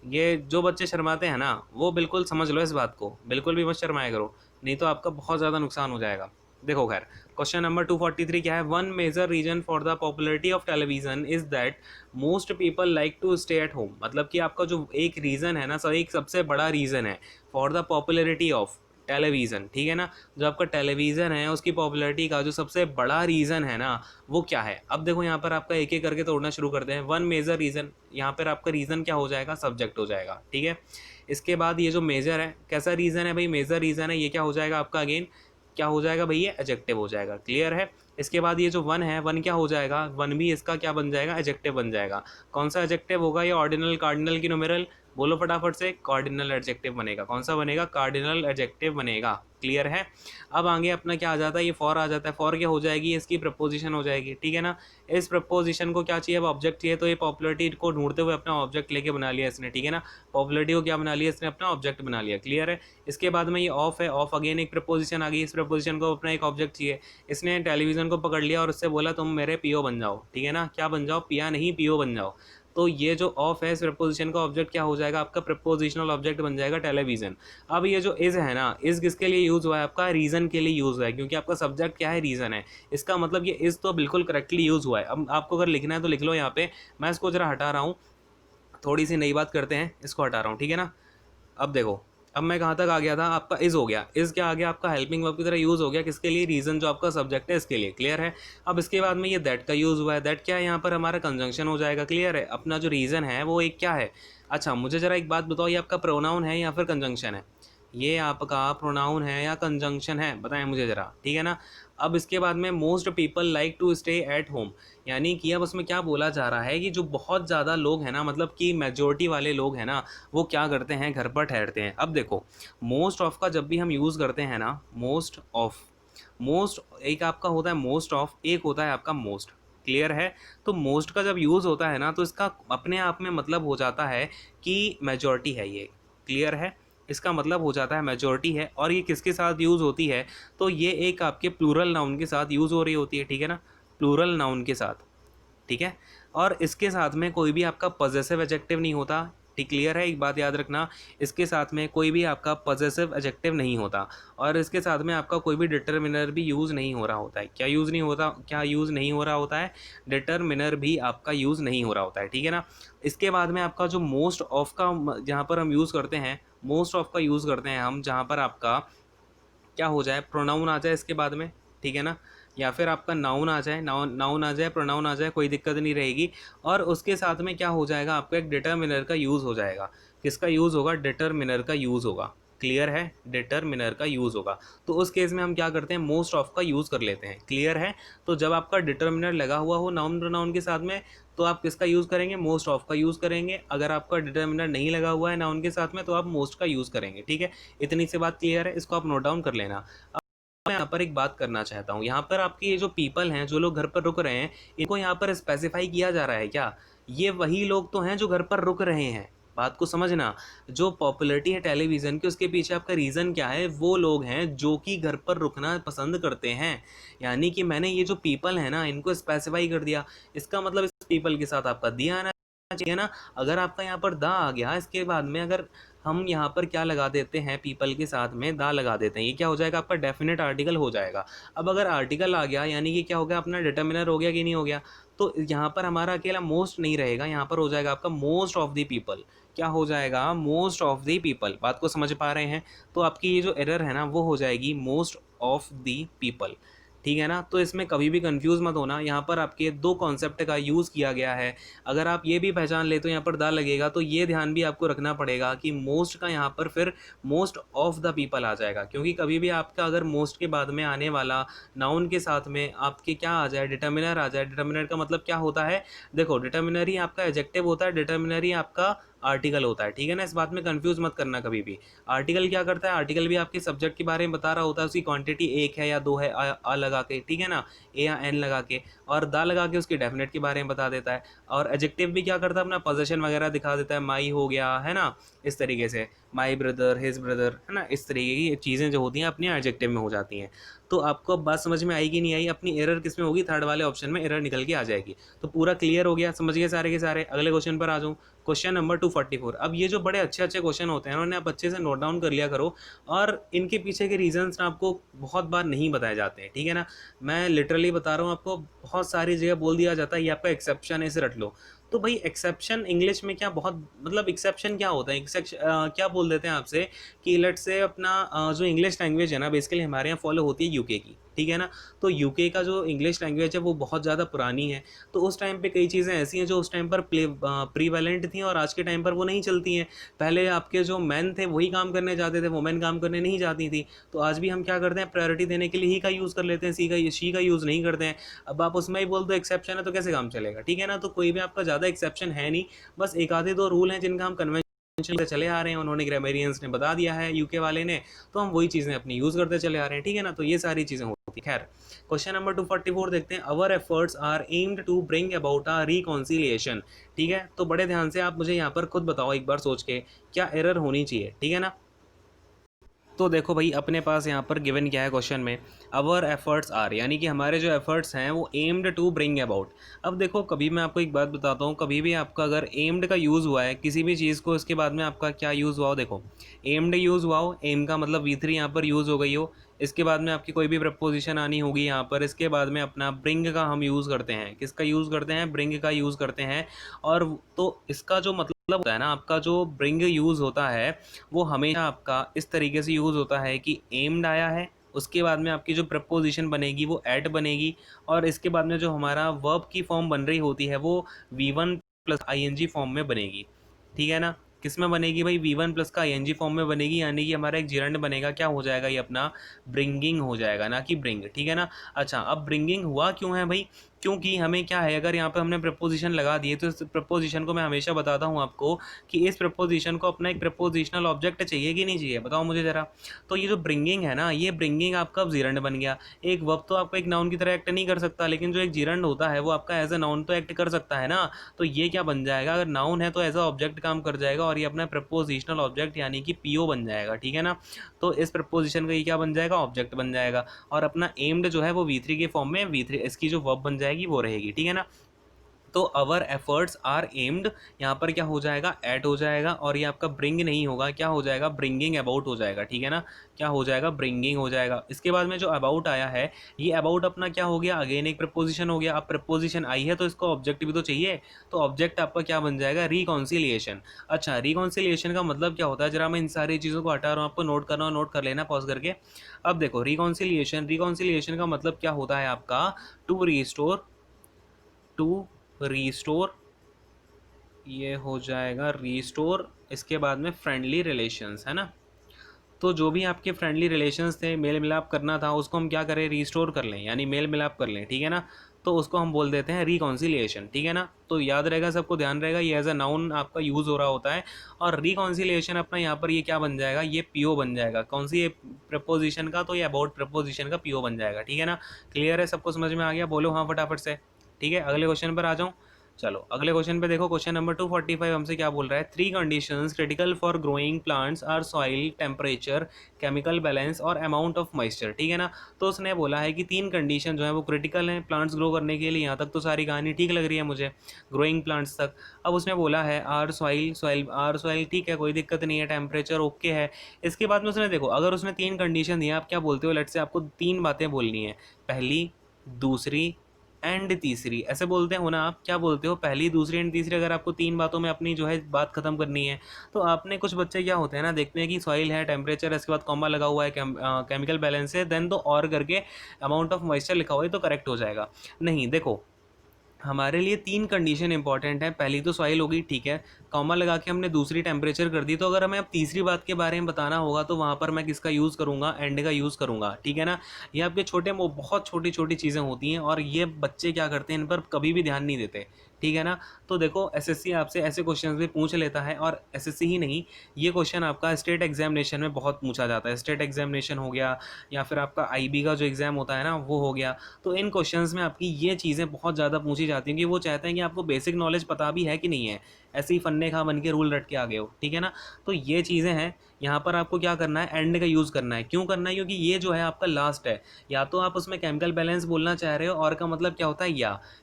ये जो बच्चे शर्माते हैं ना, वो बिल्कुल समझ लो इस बात को, बिल्कुल भी मत शर्माया करो, नहीं तो आपका बहुत ज़्यादा नुकसान हो जाएगा। देखो खैर, क्वेश्चन नंबर 243 क्या है, one major reason for the popularity of television is that most people like to stay at home. मतलब कि आपका जो एक रीज़न है ना सर, एक सबसे बड़ा रीज़न है for the popularity of television, ठीक है ना, जो आपका टेलीविज़न है उसकी पॉपुलरिटी का जो सबसे बड़ा रीज़न है ना, वो क्या है। अब देखो यहाँ पर आपका एक एक करके तोड़ना शुरू करते हैं। वन मेजर रीज़न, यहाँ पर आपका रीज़न क्या हो जाएगा, सब्जेक्ट हो जाएगा। ठीक है, इसके बाद ये जो मेजर है, कैसा रीज़न है भाई, मेजर रीज़न है, ये क्या हो जाएगा आपका, अगेन क्या हो जाएगा भैया, एडजेक्टिव हो जाएगा। क्लियर है, इसके बाद ये जो वन है, वन क्या हो जाएगा, वन भी इसका क्या बन जाएगा, एडजेक्टिव बन जाएगा। कौन सा एडजेक्टिव होगा, ये ऑर्डिनल, कार्डिनल की न्यूमेरल, बोलो फटाफट से, कार्डिनल एडजेक्टिव बनेगा। कौन सा बनेगा, कार्डिनल एडजेक्टिव बनेगा। क्लियर है, अब आगे अपना क्या आ जाता है, ये फॉर आ जाता है। फॉर क्या हो जाएगी, इसकी प्रपोजिशन हो जाएगी। ठीक है ना, इस प्रपोजिशन को क्या चाहिए, अब ऑब्जेक्ट चाहिए, तो ये पॉपुलरिटी को ढूंढते हुए अपना ऑब्जेक्ट लेके बना लिया इसने। ठीक है ना, पॉपुलरिटी को क्या बना लिया इसने, अपना ऑब्जेक्ट बना लिया। क्लियर है, इसके बाद में ये ऑफ है, ऑफ अगेन एक प्रपोजिशन आ गई, इस प्रपोजिशन को अपना एक ऑब्जेक्ट चाहिए। इसने टेलीविजन को पकड़ लिया और उससे बोला तुम मेरे पीओ बन जाओ। ठीक है ना, क्या बन जाओ, पिया नहीं पीओ बन जाओ। तो ये जो ऑफ है, इस प्रपोजिशन का ऑब्जेक्ट क्या हो जाएगा, आपका प्रपोजिशनल ऑब्जेक्ट बन जाएगा टेलीविजन। अब ये जो इज है ना, इज किसके लिए यूज हुआ है, आपका रीजन के लिए यूज हुआ है, क्योंकि आपका सब्जेक्ट क्या है, रीजन है। इसका मतलब ये इज तो बिल्कुल करेक्टली यूज हुआ है। अब आपको अगर लिखना है तो लिख लो यहाँ पे, मैं इसको जरा हटा रहा हूँ, थोड़ी सी नई बात करते हैं, इसको हटा रहा हूँ। ठीक है ना, अब देखो, अब मैं कहाँ तक आ गया था, आपका इज हो गया, इज क्या आ गया आपका, हेल्पिंग वर्ब की तरह यूज़ हो गया, किसके लिए, रीज़न जो आपका सब्जेक्ट है इसके लिए। क्लियर है, अब इसके बाद में ये दैट का यूज़ हुआ है, दैट क्या है, यहाँ पर हमारा कंजंक्शन हो जाएगा। क्लियर है, अपना जो रीज़न है वो एक क्या है। अच्छा मुझे ज़रा एक बात बताओ, ये आपका प्रोनाउन है या फिर कंजंक्शन है, ये आपका प्रोनाउन है या कंजंक्शन है, बताएं मुझे ज़रा। ठीक है ना, अब इसके बाद में most people like to stay at home, यानी कि अब उसमें क्या बोला जा रहा है कि जो बहुत ज़्यादा लोग हैं ना, मतलब कि मेजोरिटी वाले लोग हैं ना, वो क्या करते हैं, घर पर ठहरते हैं। अब देखो मोस्ट ऑफ का जब भी हम यूज़ करते हैं ना, मोस्ट ऑफ, मोस्ट एक आपका होता है मोस्ट ऑफ, एक होता है आपका मोस्ट, क्लियर है। तो मोस्ट का जब यूज़ होता है ना, तो इसका अपने आप में मतलब हो जाता है कि मेजॉरिटी है ये, क्लियर है। इसका मतलब हो जाता है मेजॉरिटी है। और ये किसके साथ यूज़ होती है, तो ये एक आपके प्लूरल नाउन के साथ यूज़ हो रही होती है, ठीक है ना, प्लूरल नाउन के साथ, ठीक है। और इसके साथ में कोई भी आपका पॉजेसिव एडजेक्टिव नहीं होता, ठीक, क्लियर है। एक बात याद रखना, इसके साथ में कोई भी आपका पॉजेसिव एडजेक्टिव नहीं होता, और इसके साथ में आपका कोई भी डिटरमिनर भी यूज़ नहीं हो रहा होता है। क्या यूज़ नहीं होता, क्या यूज़ नहीं हो रहा होता है, डिटरमिनर भी आपका यूज़ नहीं हो रहा होता है, ठीक है ना। इसके बाद में आपका जो मोस्ट ऑफ का जहाँ पर हम यूज़ करते हैं, मोस्ट ऑफ का यूज़ करते हैं हम जहाँ पर आपका क्या हो जाए, प्रोनाउन आ जाए इसके बाद में, ठीक है ना, या फिर आपका नाउन आ जाए, नाउन आ जाए, प्रोनाउन आ जाए, कोई दिक्कत नहीं रहेगी। और उसके साथ में क्या हो जाएगा, आपका एक डिटरमिनर का यूज़ हो जाएगा। किसका यूज़ होगा, डिटरमिनर का यूज़ होगा, क्लियर है, डिटरमिनर का यूज़ होगा। तो उस केस में हम क्या करते हैं, मोस्ट ऑफ का यूज़ कर लेते हैं, क्लियर है। तो जब आपका डिटरमिनर लगा हुआ हो नाउन प्रोनाउन के साथ में, तो आप किसका यूज़ करेंगे, मोस्ट ऑफ का यूज़ करेंगे। अगर आपका डिटरमिनर नहीं लगा हुआ है नाउन के साथ में, तो आप मोस्ट का यूज़ करेंगे, ठीक है। इतनी सी बात क्लियर है, इसको आप नोट डाउन कर लेना। मैं यहाँ पर एक बात करना चाहता हूँ, यहाँ पर आपके ये जो पीपल हैं, जो लोग घर पर रुक रहे हैं, इनको यहाँ पर स्पेसिफाई किया जा रहा है क्या, ये वही लोग तो हैं जो घर पर रुक रहे हैं। बात को समझना, जो पॉपुलैरिटी है टेलीविज़न की, उसके पीछे आपका रीज़न क्या है, वो लोग हैं जो कि घर पर रुकना पसंद करते हैं। यानी कि मैंने ये जो पीपल है ना, इनको स्पेसिफाई कर दिया, इसका मतलब इस पीपल के साथ आपका दी आना चाहिए ना। अगर आपका यहाँ पर दा आ गया, इसके बाद में अगर हम यहाँ पर क्या लगा देते हैं, पीपल के साथ में दा लगा देते हैं, ये क्या हो जाएगा, आपका डेफिनेट आर्टिकल हो जाएगा। अब अगर आर्टिकल आ गया, यानी कि क्या हो गया, अपना डिटर्मिनर हो गया कि नहीं हो गया, तो यहाँ पर हमारा अकेला मोस्ट नहीं रहेगा, यहाँ पर हो जाएगा आपका मोस्ट ऑफ द पीपल। क्या हो जाएगा, मोस्ट ऑफ द पीपल। बात को समझ पा रहे हैं। तो आपकी ये जो एरर है ना, वो हो जाएगी मोस्ट ऑफ द पीपल, ठीक है ना। तो इसमें कभी भी कंफ्यूज मत होना, यहाँ पर आपके दो कॉन्सेप्ट का यूज़ किया गया है। अगर आप ये भी पहचान ले तो यहाँ पर दा लगेगा, तो ये ध्यान भी आपको रखना पड़ेगा कि मोस्ट का यहाँ पर फिर मोस्ट ऑफ द पीपल आ जाएगा, क्योंकि कभी भी आपका अगर मोस्ट के बाद में आने वाला नाउन के साथ में आपके क्या आ जाए, डिटर्मिनर आ जाए। डिटर्मिनर का मतलब क्या होता है, देखो डिटर्मिनर ही आपका एडजेक्टिव होता है, डिटर्मिनर ही आपका आर्टिकल होता है, ठीक है ना। इस बात में कंफ्यूज मत करना कभी भी। आर्टिकल क्या करता है, आर्टिकल भी आपके सब्जेक्ट के बारे में बता रहा होता है, उसकी क्वांटिटी एक है या दो है, आ लगा के, ठीक है ना, ए या एन लगा के, और दा लगा के उसके डेफिनेट के बारे में बता देता है। और एडजेक्टिव भी क्या करता है, अपना पोजीशन वगैरह दिखा देता है, माई हो गया, है ना, इस तरीके से माई ब्रदर, हिज ब्रदर, है ना, इस तरीके की चीज़ें जो होती हैं अपनी एडजेक्टिव में हो जाती हैं। तो आपको अब बात समझ में आएगी नहीं आई, अपनी एरर किस में होगी, थर्ड वाले ऑप्शन में एरर निकल के आ जाएगी। तो पूरा क्लियर हो गया, समझ गए सारे के सारे। अगले क्वेश्चन पर आ जाऊँ, क्वेश्चन नंबर 244। अब ये जो बड़े अच्छे अच्छे क्वेश्चन होते हैं, उन्हें आप अच्छे से नोट डाउन कर लिया करो, और इनके पीछे के रीजंस ना आपको बहुत बार नहीं बताए जाते हैं, ठीक है ना। मैं लिटरली बता रहा हूँ आपको, बहुत सारी जगह बोल दिया जाता है ये आपका एक्सेप्शन है, इसे रट लो। तो भाई एक्सेप्शन इंग्लिश में क्या, बहुत मतलब एक्सेप्शन क्या होता है, क्या बोल देते हैं आपसे कि लेट से अपना जो इंग्लिश लैंग्वेज है ना, बेसिकली हमारे यहाँ फॉलो होती है यूके की, ठीक है ना। तो यूके का जो इंग्लिश लैंग्वेज है वो बहुत ज़्यादा पुरानी है। तो उस टाइम पे कई चीज़ें ऐसी हैं जो उस टाइम पर प्रीवेलेंट थी, और आज के टाइम पर वो नहीं चलती हैं। पहले आपके जो मैन थे वही काम करने जाते थे, वुमेन काम करने नहीं जाती थी। तो आज भी हम क्या करते हैं, प्रायोरिटी देने के लिए ही का यूज़ कर लेते हैं, शी का यूज़ नहीं करते हैं। अब आप उसमें ही बोल दो एक्सेप्शन है, तो कैसे काम चलेगा, ठीक है ना। तो कोई भी आपका ज़्यादा एक्सेप्शन है नहीं, बस एक आधे दो रूल हैं जिनका हम कन्वेंशन चले आ रहे हैं, उन्होंने ग्रामेरियंस ने बता दिया है यूके वाले ने, तो हम वही चीज़ें अपनी यूज़ करते चले आ रहे हैं, ठीक है ना। तो ये सारी चीज़ें होती। खैर, क्वेश्चन नंबर 244 देखते हैं। Our efforts are aimed to bring about a reconciliation, ठीक है। तो बड़े ध्यान से आप मुझे यहाँ पर खुद बताओ एक बार सोच के, क्या एरर होनी चाहिए, ठीक है ना। तो देखो भाई, अपने पास यहाँ पर गिवन क्या है क्वेश्चन में, अवर एफर्ट्स आर, यानी कि हमारे जो एफर्ट्स हैं वो एम्ड टू ब्रिंग अबाउट। अब देखो, कभी मैं आपको एक बात बताता हूँ, कभी भी आपका अगर एम्ड का यूज़ हुआ है किसी भी चीज़ को, इसके बाद में आपका क्या यूज़ हुआ हो, देखो एम्ड यूज़ हुआ हो, एम का मतलब V3 यहाँ पर यूज़ हो गई हो, इसके बाद में आपकी कोई भी प्रपोजिशन आनी होगी यहाँ पर, इसके बाद में अपना ब्रिंग का हम यूज़ करते हैं, किसका यूज़ करते हैं, ब्रिंग का यूज़ करते हैं। और तो इसका जो मतलब होता है ना, आपका जो ब्रिंग यूज़ होता है वो हमेशा आपका इस तरीके से यूज़ होता है कि एम्ड आया है, उसके बाद में आपकी जो प्रपोजिशन बनेगी वो एट बनेगी, और इसके बाद में जो हमारा वर्ब की फॉर्म बन रही होती है वो V1 प्लस ING फॉर्म में बनेगी, ठीक है ना। किस में बनेगी भाई, V1 प्लस का ING फॉर्म में बनेगी, यानी कि हमारा एक जिरंड बनेगा, क्या हो जाएगा ये अपना ब्रिंगिंग हो जाएगा, ना कि ब्रिंग, ठीक है ना। अच्छा, अब ब्रिंगिंग हुआ क्यों है भाई, क्योंकि हमें क्या है, अगर यहाँ पे हमने प्रपोजिशन लगा दिए तो इस प्रपोजिशन को मैं हमेशा बताता हूँ आपको कि इस प्रपोजिशन को अपना एक प्रपोजिशनल ऑब्जेक्ट चाहिए कि नहीं चाहिए, बताओ मुझे ज़रा। तो ये जो ब्रिंगिंग है ना, ये ब्रिंगिंग आपका जिरंड बन गया। एक वर्ब तो आपका एक नाउन की तरह एक्ट नहीं कर सकता, लेकिन जो एक जिरंड होता है वो आपका एज अ नाउन तो एक्ट कर सकता है ना। तो ये क्या बन जाएगा, अगर नाउन है तो एज अ ऑब्जेक्ट काम कर जाएगा, और ये अपना प्रपोजिशनल ऑब्जेक्ट यानी कि PO बन जाएगा, ठीक है ना। तो इस प्रपोजिशन का ये क्या बन जाएगा, ऑब्जेक्ट बन जाएगा, और अपना एम्ड जो है वो V3 के फॉर्म में, V3 इसकी जो वर्ब बन जाएगी वो रहेगी, ठीक है ना। तो अवर एफर्ट्स आर एम्ड, यहाँ पर क्या हो जाएगा, एट हो जाएगा, और ये आपका ब्रिंग नहीं होगा, क्या हो जाएगा, ब्रिंगिंग अबाउट हो जाएगा, ठीक है ना। क्या हो जाएगा, ब्रिंगिंग हो जाएगा। इसके बाद में जो अबाउट आया है, ये अबाउट अपना क्या हो गया, अगेन एक प्रपोजिशन हो गया। अब प्रपोजिशन आई है तो इसको ऑब्जेक्ट भी तो चाहिए, तो ऑब्जेक्ट आपका क्या बन जाएगा, रिकॉन्सिलिएशन। अच्छा, रिकॉन्सिलिएशन का मतलब क्या होता है, जरा मैं इन सारी चीज़ों को हटा रहा हूँ, आपको नोट करना, नोट कर लेना पॉज करके। अब देखो, रिकॉन्सिलिएशन का मतलब क्या होता है आपका, टू रीस्टोर, टू रीस्टोर, ये हो जाएगा रीस्टोर, इसके बाद में फ्रेंडली रिलेशंस, है ना। तो जो भी आपके फ्रेंडली रिलेशंस थे, मेल मिलाप करना था, उसको हम क्या करें, रीस्टोर कर लें, यानी मेल मिलाप कर लें, ठीक है ना। तो उसको हम बोल देते हैं रिकॉन्सिलिएशन, ठीक है ना। तो याद रहेगा, सबको ध्यान रहेगा, ये एज अ नाउन आपका यूज़ हो रहा होता है। और रिकॉन्सिलिएशन अपना यहाँ पर ये क्या बन जाएगा, ये PO बन जाएगा, कौन सी, ये प्रपोजिशन का, तो ये अबाउट प्रपोजिशन का PO बन जाएगा, ठीक है ना। क्लियर है, सबको समझ में आ गया, बोलो हाँ फटाफट से। ठीक है, अगले क्वेश्चन पर आ जाऊँ। चलो अगले क्वेश्चन पे देखो, क्वेश्चन नंबर 245 हमसे क्या बोल रहा है, 3 conditions critical for growing plants are soil, temperature, chemical balance और अमाउंट ऑफ मॉइस्चर, ठीक है ना। तो उसने बोला है कि 3 कंडीशन जो है वो क्रिटिकल हैं प्लांट्स ग्रो करने के लिए। यहाँ तक तो सारी कहानी ठीक लग रही है मुझे, ग्रोइंग प्लांट्स तक। अब उसने बोला है आर सॉइल, आर सॉइल ठीक है, कोई दिक्कत नहीं है, टेम्परेचर ओके है। इसके बाद में उसने देखो, अगर उसने 3 कंडीशन दिया, आप क्या बोलते हो, लेट से आपको 3 बातें बोलनी है, पहली, दूसरी एंड तीसरी, ऐसे बोलते हो ना आप, क्या बोलते हो, पहली, दूसरी एंड तीसरी। अगर आपको 3 बातों में अपनी जो है बात खत्म करनी है, तो आपने, कुछ बच्चे क्या होते हैं ना, देखते हैं कि सॉइल है, टेम्परेचर है, इसके बाद कॉमा लगा हुआ है, केमिकल बैलेंस है, देन तो और करके अमाउंट ऑफ मॉइस्चर लिखा हुआ है, तो करेक्ट हो जाएगा। नहीं, देखो हमारे लिए 3 कंडीशन इंपॉर्टेंट है। पहली तो सॉइल होगी, ठीक है, कॉमा लगा के हमने दूसरी टेम्परेचर कर दी। तो अगर हमें अब तीसरी बात के बारे में बताना होगा, तो वहाँ पर मैं किसका यूज़ करूँगा, एंड का यूज़ करूँगा, ठीक है ना। ये आपके छोटे, वो बहुत छोटी छोटी चीज़ें होती हैं, और ये बच्चे क्या करते हैं, इन पर कभी भी ध्यान नहीं देते, ठीक है ना। तो देखो, SSC आपसे ऐसे क्वेश्चन भी पूछ लेता है, और SSC ही नहीं, ये क्वेश्चन आपका स्टेट एग्जामिनेशन में बहुत पूछा जाता है। स्टेट एग्जामिनेशन हो गया, या फिर आपका IB का जो एग्ज़ाम होता है ना, वो हो गया। तो इन क्वेश्चंस में आपकी ये चीज़ें बहुत ज़्यादा पूछी जाती हैं कि वो चाहते हैं कि आपको बेसिक नॉलेज पता भी है कि नहीं है, ऐसे ही फन्ने खा बन के रूल रट के आ गए हो, ठीक है ना। तो ये चीज़ें हैं, यहाँ पर आपको क्या करना है, एंड का यूज़ करना है। क्यों करना है, क्योंकि ये जो है आपका लास्ट है। या तो आप उसमें केमिकल बैलेंस बोलना चाह रहे हो, और का मतलब क्या होता है,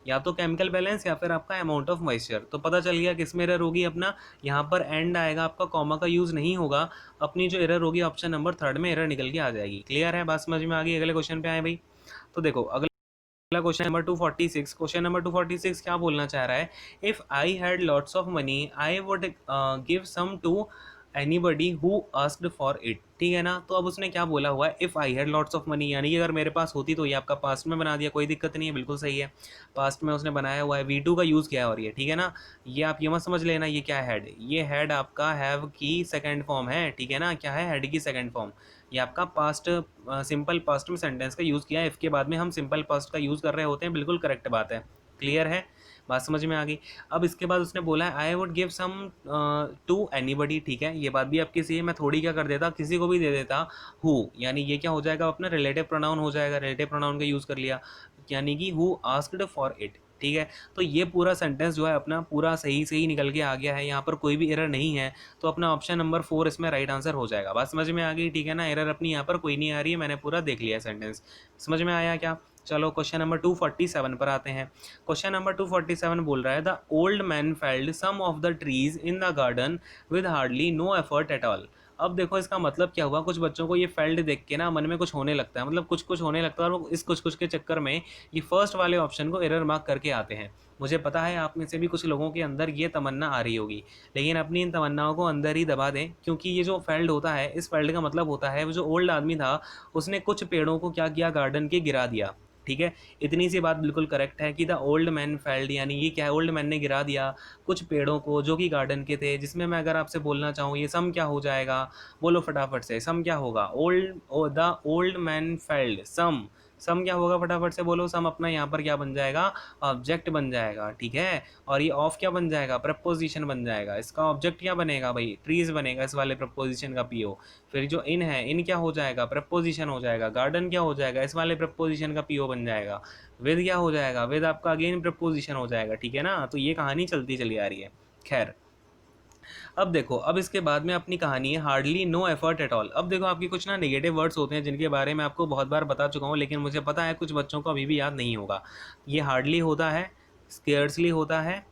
या तो केमिकल बैलेंस, या फिर आपका अमाउंट ऑफ मॉइस्चर। तो पता चल गया किस में एरर होगी अपना, यहाँ पर एंड आएगा, आपका कॉमा का यूज़ नहीं होगा। अपनी जो एरर होगी ऑप्शन नंबर 3 में एरर निकल के आ जाएगी। क्लियर है, बात समझ में आ गई। अगले क्वेश्चन पे आए भाई। तो देखो अगला क्वेश्चन नंबर 246, क्वेश्चन नंबर 246 क्या बोलना चाह रहा है, if I had lots of money I would give some to anybody who asked for it, ठीक है ना। तो अब उसने क्या बोला हुआ है, if I had lots of money, यानी कि अगर मेरे पास होती, तो ये आपका पास्ट में बना दिया, कोई दिक्कत नहीं है, बिल्कुल सही है, पास्ट में उसने बनाया हुआ है, V2 का यूज़ किया है, और ये ठीक है ना। ये आप ये मत समझ लेना ये क्या है, हैड, ये हैड आपका हैव की सेकेंड फॉर्म है, ठीक है ना। क्या है, हैड की सेकेंड फॉर्म। ये आपका पास्ट, सिंपल पास्ट में सेंटेंस का यूज़ किया है, इफ़ के बाद में हम सिंपल पास्ट का यूज़ कर रहे होते हैं, बिल्कुल करेक्ट बात है। क्लियर है, बात समझ में आ गई। अब इसके बाद उसने बोला है I would give some to anybody, ठीक है, ये बात भी आपकी सही है। मैं थोड़ी क्या कर देता, किसी को भी दे देता हु, यानी ये क्या हो जाएगा, अपना रिलेटिव प्रोनाउन हो जाएगा, रिलेटिव प्रोनाउन का यूज़ कर लिया, यानी कि हु आस्क्ड फॉर इट, ठीक है। तो ये पूरा सेंटेंस जो है अपना पूरा सही सही निकल के आ गया है, यहाँ पर कोई भी एरर नहीं है। तो अपना ऑप्शन नंबर 4 इसमें राइट आंसर हो जाएगा। बात समझ में आ गई, ठीक है ना। एरर अपनी यहाँ पर कोई नहीं आ रही है, मैंने पूरा देख लिया सेंटेंस, समझ में आया क्या। चलो क्वेश्चन नंबर 247 पर आते हैं। क्वेश्चन नंबर 247 बोल रहा है, the old man failed some of the trees in the garden with hardly no effort at all. अब देखो इसका मतलब क्या हुआ, कुछ बच्चों को ये फेल्ड देख के ना मन में कुछ होने लगता है, मतलब कुछ कुछ होने लगता है, और वो इस कुछ कुछ के चक्कर में ये फर्स्ट वाले ऑप्शन को एरर मार्क करके आते हैं। मुझे पता है आप में से भी कुछ लोगों के अंदर ये तमन्ना आ रही होगी, लेकिन अपनी इन तमन्नाओं को अंदर ही दबा दें, क्योंकि ये जो फेल्ड होता है, इस फेल्ड का मतलब होता है वो जो ओल्ड आदमी था उसने कुछ पेड़ों को क्या किया, गार्डन के गिरा दिया। ठीक है, इतनी सी बात बिल्कुल करेक्ट है कि द ओल्ड मैन फेल्ड, यानी ये क्या है, ओल्ड मैन ने गिरा दिया कुछ पेड़ों को जो कि गार्डन के थे, जिसमें मैं अगर आपसे बोलना चाहूँ ये सम क्या हो जाएगा, बोलो फटाफट से, सम क्या होगा, old the old man failed, sum क्या होगा, फटाफट से बोलो, सम अपना यहाँ पर क्या बन जाएगा, ऑब्जेक्ट बन जाएगा, ठीक है, और ये ऑफ क्या बन जाएगा, प्रपोजिशन बन जाएगा, इसका ऑब्जेक्ट क्या बनेगा भाई, ट्रीज बनेगा इस वाले प्रपोजिशन का, पीओ, फिर जो इन है, इन क्या हो जाएगा, प्रपोजिशन हो जाएगा, गार्डन क्या हो जाएगा, इस वाले प्रपोजिशन का पीओ बन जाएगा, विद क्या हो जाएगा, विद आपका अगेन प्रपोजिशन हो जाएगा, ठीक है ना, तो ये कहानी चलती चली आ रही है। खैर, अब देखो, अब इसके बाद में अपनी कहानी है hardly no effort at all. अब देखो, आपकी कुछ ना नेगेटिव वर्ड्स होते हैं जिनके बारे में आपको बहुत बार बता चुका हूँ, लेकिन मुझे पता है कुछ बच्चों को अभी भी याद नहीं होगा। ये हार्डली होता है, स्केर्सली होता है,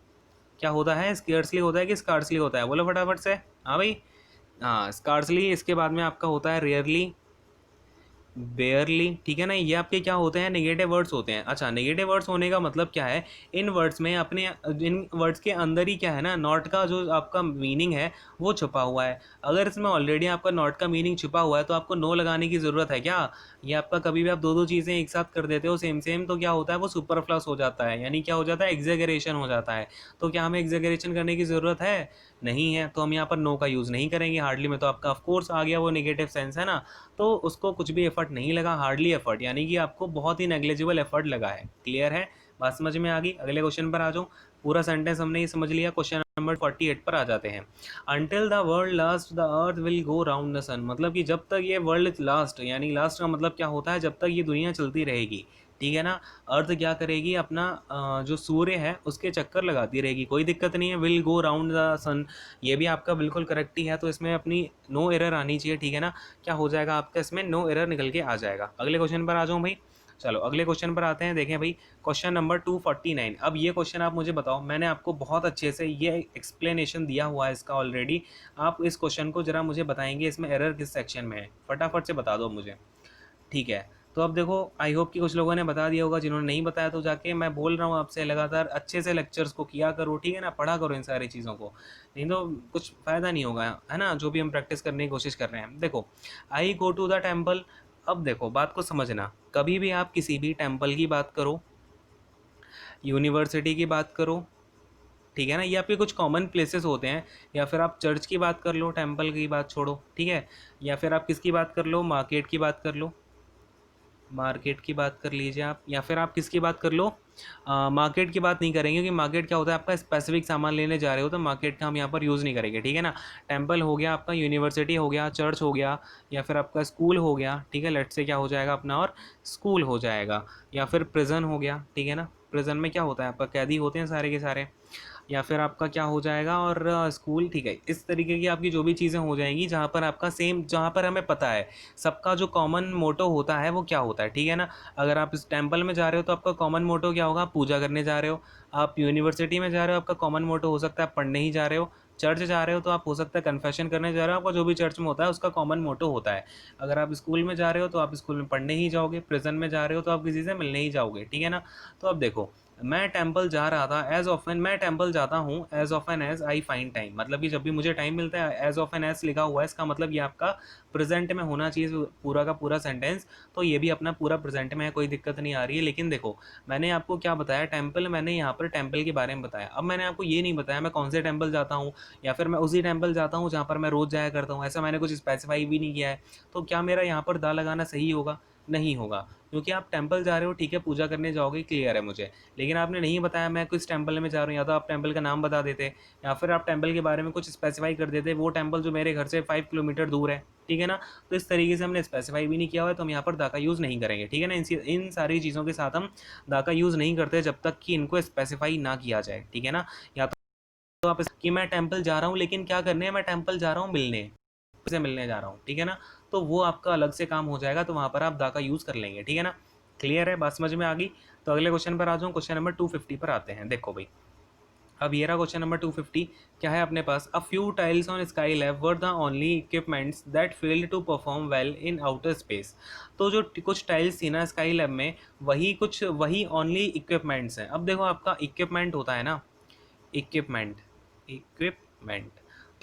क्या होता है, स्केर्सली होता है कि स्कार्सली होता है, बोलो फटाफट से। हाँ भाई, हाँ स्कार्सली, इसके बाद में आपका होता है रेयरली, बेयरली, ठीक है ना, ये आपके क्या होते हैं, नेगेटिव वर्ड्स होते हैं। अच्छा, नेगेटिव वर्ड्स होने का मतलब क्या है, इन वर्ड्स में अपने, इन वर्ड्स के अंदर ही क्या है ना, नॉट का जो आपका मीनिंग है वो छुपा हुआ है। अगर इसमें ऑलरेडी आपका नॉट का मीनिंग छुपा हुआ है तो आपको नो लगाने की ज़रूरत है क्या, ये आपका कभी भी आप दो दो चीज़ें एक साथ कर देते हो सेम सेम, तो क्या होता है, वो सुपरफ्लस हो जाता है, यानी क्या हो जाता है, एग्जेगरेशन हो जाता है। तो क्या हमें एग्जेगरेशन करने की ज़रूरत है, नहीं है, तो हम यहाँ पर नो का यूज़ नहीं करेंगे। हार्डली में तो आपका ऑफकोर्स आ गया वो नेगेटिव सेंस है ना, तो उसको कुछ भी एफर्ट नहीं लगा, हार्डली एफर्ट, यानी कि आपको बहुत ही नेग्लिजिबल एफर्ट लगा है। क्लियर है, बात समझ में आ गई। अगले क्वेश्चन पर आ जाओ, पूरा सेंटेंस हमने ये समझ लिया। क्वेश्चन नंबर 48 पर आ जाते हैं। Until the world last the earth will go round the sun, मतलब कि जब तक ये वर्ल्ड लास्ट, यानी लास्ट का मतलब क्या होता है, जब तक ये दुनिया चलती रहेगी, ठीक है ना, अर्थ क्या करेगी, अपना जो सूर्य है उसके चक्कर लगाती रहेगी, कोई दिक्कत नहीं है। विल गो राउंड द सन, ये भी आपका बिल्कुल करेक्ट ही है, तो इसमें अपनी नो एरर आनी चाहिए, ठीक है ना, क्या हो जाएगा आपका, इसमें नो एरर निकल के आ जाएगा। अगले क्वेश्चन पर आ जाऊँ भाई, चलो अगले क्वेश्चन पर आते हैं। देखें भाई, क्वेश्चन नंबर 249। अब ये क्वेश्चन आप मुझे बताओ, मैंने आपको बहुत अच्छे से ये एक्सप्लेनेशन दिया हुआ है इसका ऑलरेडी, आप इस क्वेश्चन को जरा मुझे बताएंगे इसमें एरर किस सेक्शन में है, फटाफट से बता दो मुझे, ठीक है। तो अब देखो, आई होप कि कुछ लोगों ने बता दिया होगा, जिन्होंने नहीं बताया तो जाके, मैं बोल रहा हूँ आपसे, लगातार अच्छे से लेक्चर्स को किया करो, ठीक है ना, पढ़ा करो इन सारी चीज़ों को, नहीं तो कुछ फ़ायदा नहीं होगा, है ना, जो भी हम प्रैक्टिस करने की कोशिश कर रहे हैं। देखो, आई गो टू द टेम्पल, अब देखो बात को समझना, कभी भी आप किसी भी टेम्पल की बात करो, यूनिवर्सिटी की बात करो, ठीक है ना, ये आपके कुछ कॉमन प्लेसेस होते हैं, या फिर आप चर्च की बात कर लो, टेम्पल की बात छोड़ो, ठीक है, या फिर आप किसकी बात कर लो, मार्केट की बात कर लो, मार्केट की बात कर लीजिए आप, या फिर आप किसकी बात कर लो, मार्केट की बात नहीं करेंगे, क्योंकि मार्केट क्या होता है, आपका स्पेसिफिक सामान लेने जा रहे हो, तो मार्केट का हम यहाँ पर यूज़ नहीं करेंगे, ठीक है ना। टेंपल हो गया आपका, यूनिवर्सिटी हो गया, चर्च हो गया, या फिर आपका स्कूल हो गया, ठीक है, लेट से क्या हो जाएगा अपना, और स्कूल हो जाएगा, या फिर प्रिजन हो गया, ठीक है ना, प्रिजन में क्या होता है, आपका कैदी होते हैं सारे के सारे, या फिर आपका क्या हो जाएगा, और स्कूल, ठीक है, इस तरीके की आपकी जो भी चीज़ें हो जाएंगी जहाँ पर आपका सेम, जहाँ पर हमें पता है सबका जो कॉमन मोटो होता है वो क्या होता है, ठीक है ना। अगर आप इस टेम्पल में जा रहे हो तो आपका कॉमन मोटो क्या होगा, आप पूजा करने जा रहे हो। आप यूनिवर्सिटी में जा रहे हो, आपका कॉमन मोटो हो सकता है आप पढ़ने ही जा रहे हो। चर्च जा रहे हो तो आप हो सकता है कन्फेशन करने जा रहे हो, आपका जो भी चर्च में होता है उसका कॉमन मोटो होता है। अगर आप स्कूल में जा रहे हो तो आप स्कूल में पढ़ने ही जाओगे, प्रिजन में जा रहे हो तो आप किसी से मिलने ही जाओगे, ठीक है ना। तो अब देखो, मैं टेंपल जा रहा था, एज ऑफन मैं टेंपल जाता हूँ, as often as I find time, मतलब कि जब भी मुझे टाइम मिलता है, एज ऑफन एज लिखा हुआ है, इसका मतलब ये आपका प्रेजेंट में होना चाहिए पूरा का पूरा सेंटेंस, तो ये भी अपना पूरा प्रेजेंट में है, कोई दिक्कत नहीं आ रही है। लेकिन देखो, मैंने आपको क्या बताया, टेंपल, मैंने यहाँ पर टेंपल के बारे में बताया, अब मैंने आपको ये नहीं बताया मैं कौन से टेंपल जाता हूँ, या फिर मैं उसी टेंपल जाता हूँ जहाँ पर मैं रोज़ जाया करता हूँ, ऐसा मैंने कुछ स्पेसिफाई भी नहीं किया है। तो क्या मेरा यहाँ पर दा लगाना सही होगा, नहीं होगा, क्योंकि आप टेंपल जा रहे हो, ठीक है, पूजा करने जाओगे, क्लियर है मुझे, लेकिन आपने नहीं बताया मैं किस टेंपल में जा रहा हूँ, या तो आप टेंपल का नाम बता देते, या फिर आप टेंपल के बारे में कुछ स्पेसिफाई कर देते, वो टेंपल जो मेरे घर से 5 किलोमीटर दूर है, ठीक है ना। तो इस तरीके से हमने स्पेसिफाई भी नहीं किया हुआ है, तो हम यहाँ पर दा का यूज़ नहीं करेंगे, ठीक है ना। इन सारी चीज़ों के साथ हम दा का यूज़ नहीं करते जब तक कि इनको स्पेसिफाई ना किया जाए, ठीक है ना। या तो आप कि मैं टेंपल जा रहा हूँ, लेकिन क्या करने, मैं टेंपल जा रहा हूँ मिलने, से मिलने जा रहा हूँ, ठीक है ना, तो वो आपका अलग से काम हो जाएगा, तो वहाँ पर आप दा का यूज़ कर लेंगे, ठीक है ना। क्लियर है, बात समझ में आ गई। तो अगले क्वेश्चन पर आ जाऊँ, क्वेश्चन नंबर 250 पर आते हैं। देखो भाई, अब ये रहा क्वेश्चन नंबर 250, क्या है अपने पास, a few tiles on Skylab were the only equipments that failed to perform well in outer space. तो जो कुछ टाइल्स थी ना स्काई लैब में, वही ओनली इक्विपमेंट्स हैं। अब देखो, आपका इक्विपमेंट होता है ना, इक्विपमेंट, इक्विपमेंट,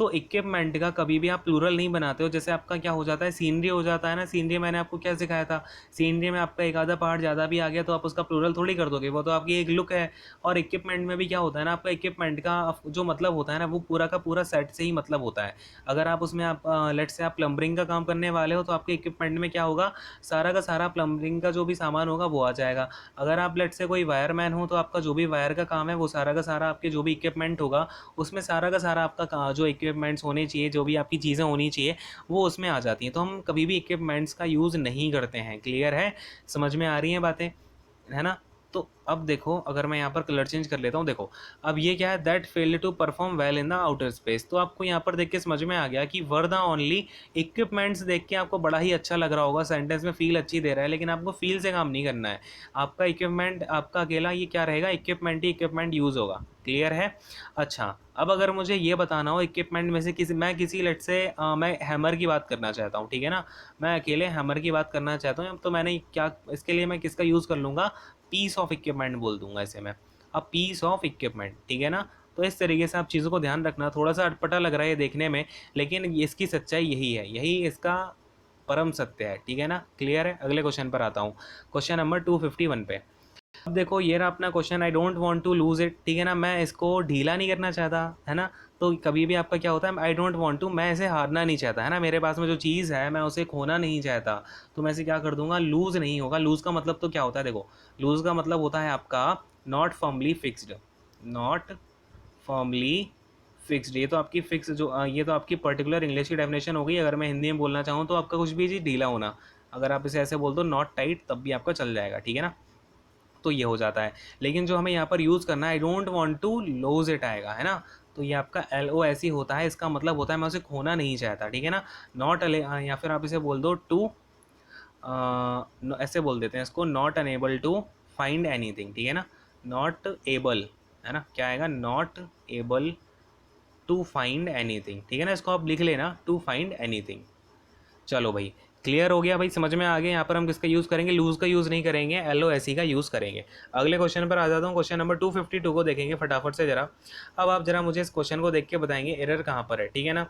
तो इक्विपमेंट का कभी भी आप प्लूरल नहीं बनाते हो। जैसे आपका क्या हो जाता है, सीनरी हो जाता है ना, सीनरी मैंने आपको क्या सिखाया था, सीनरी में आपका एक आधा पार्ट ज़्यादा भी आ गया तो आप उसका प्लूरल थोड़ी कर दोगे, वो तो आपकी एक लुक है। और इक्विपमेंट में भी क्या होता है ना, आपका इक्विपमेंट का जो मतलब होता है ना, वो पूरा का पूरा सेट से ही मतलब होता है। अगर आप उसमें आप लेट से आप प्लम्बरिंग का काम करने वाले हो तो आपके इक्विपमेंट में क्या होगा, सारा का सारा प्लम्बरिंग का जो भी सामान होगा वो आ जाएगा। अगर आप लेट से कोई वायरमैन हो तो आपका जो भी वायर का काम है वो सारा का सारा आपके जो भी इक्विपमेंट होगा उसमें सारा का सारा आपका जो इक्विपमेंट्स होने चाहिए, जो भी आपकी चीज़ें होनी चाहिए वो उसमें आ जाती हैं। तो हम कभी भी इक्विपमेंट्स का यूज़ नहीं करते हैं। क्लियर है, समझ में आ रही हैं बातें, है ना। तो अब देखो, अगर मैं यहाँ पर कलर चेंज कर लेता हूँ, देखो अब ये क्या है, that failed to perform well in the outer space. तो आपको यहाँ पर देख के समझ में आ गया कि वर द ओनली, इक्विपमेंट्स देख के आपको बड़ा ही अच्छा लग रहा होगा, सेंटेंस में फील अच्छी दे रहा है, लेकिन आपको फील से काम नहीं करना है। आपका इक्विपमेंट आपका अकेला ये क्या रहेगा, इक्विपमेंट ही इक्विपमेंट यूज़ होगा। क्लियर है। अच्छा, अब अगर मुझे ये बताना हो इक्विपमेंट में से किसी, मैं किसी लेट से मैं हैमर की बात करना चाहता हूँ, ठीक है ना, मैं अकेले हैमर की बात करना चाहता हूँ, तो मैंने क्या इसके लिए मैं किसका यूज़ कर लूँगा, पीस ऑफ इक्विपमेंट बोल दूंगा इसे मैं। अब पीस ऑफ इक्विपमेंट, ठीक है ना। तो इस तरीके से आप चीज़ों को ध्यान रखना, थोड़ा सा अटपटा लग रहा है ये देखने में, लेकिन इसकी सच्चाई यही है, यही इसका परम सत्य है, ठीक है ना। क्लियर है। अगले क्वेश्चन पर आता हूँ, क्वेश्चन नंबर 251 पे। अब देखो ये रहा अपना question, I don't want to lose it, ठीक है ना, मैं इसको ढीला नहीं करना चाहता, है ना। तो कभी भी आपका क्या होता है, आई डोंट वांट टू, मैं इसे हारना नहीं चाहता, है ना, मेरे पास में जो चीज़ है मैं उसे खोना नहीं चाहता, तो मैं इसे क्या कर दूंगा, लूज नहीं होगा। लूज का मतलब तो क्या होता है, देखो लूज का मतलब होता है आपका not firmly fixed, not firmly fixed. ये तो आपकी फिक्स जो ये तो आपकी पर्टिकुलर इंग्लिश की डेफिनेशन हो गई। अगर मैं हिंदी में बोलना चाहूँ तो आपका कुछ भी चीज़ ढीला होना, अगर आप इसे ऐसे बोल दो नॉट टाइट, तब भी आपका चल जाएगा, ठीक है ना। तो ये हो जाता है। लेकिन जो हमें यहाँ पर यूज़ करना है, I don't want to lose it आएगा, है ना। तो ये आपका एल ओ ऐसी होता है, इसका मतलब होता है मैं उसे खोना नहीं चाहता, ठीक है ना। नॉट या फिर आप इसे बोल दो टू, ऐसे बोल देते हैं इसको, not unable to find anything, ठीक है ना। नॉट एबल, है ना, क्या आएगा, not able to find anything, ठीक है ना। इसको आप लिख लेना, टू फाइंड एनीथिंग। चलो भाई, क्लियर हो गया भाई, समझ में आ गया। यहाँ पर हम किसका यूज़ करेंगे, लूज का यूज़ नहीं करेंगे, एल ओ एस ई का यूज़ करेंगे। अगले क्वेश्चन पर आ जाता हूँ, क्वेश्चन नंबर 252 को देखेंगे फटाफट से जरा। अब आप जरा मुझे इस क्वेश्चन को देख के बताएंगे एरर कहाँ पर है, ठीक है ना।